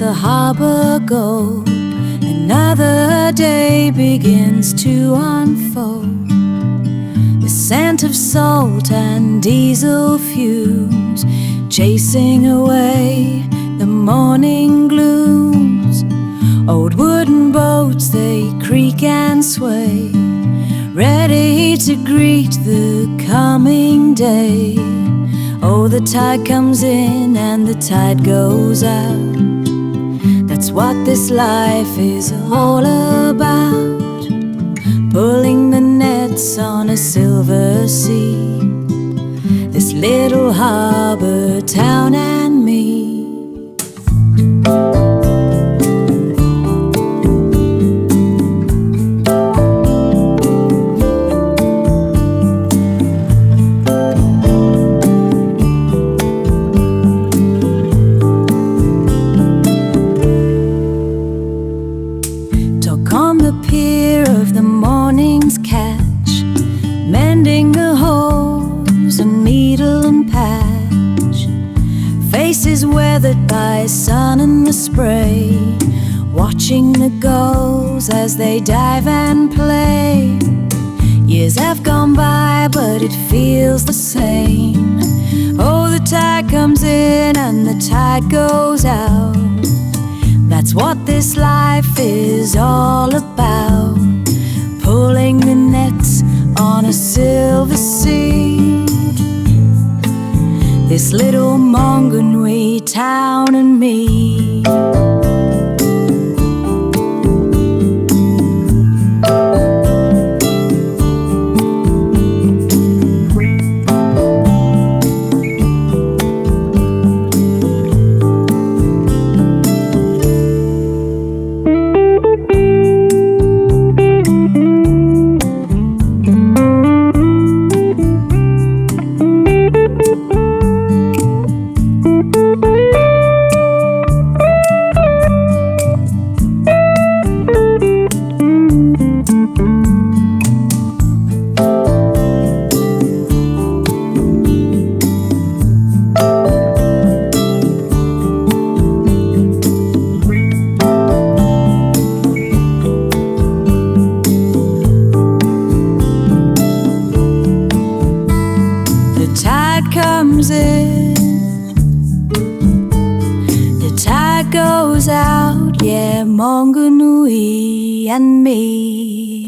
the harbour go, another day begins to unfold. The scent of salt and diesel fumes chasing away the morning glooms. Old wooden boats, they creak and sway, ready to greet the coming day. Oh, the tide comes in and the tide goes out. That's what this life is all about. Pulling the nets on a silver sea, this little harbour town and me. Mending the holes and needle and patch, faces weathered by sun and the spray, watching the gulls as they dive and play. Years have gone by but it feels the same. Oh, the tide comes in and the tide goes out. That's what this life is all about. Pulling the nets on a silver sea, this little Mangōnui town and me. Comes in, the tide goes out, yeah, Mangōnui and me.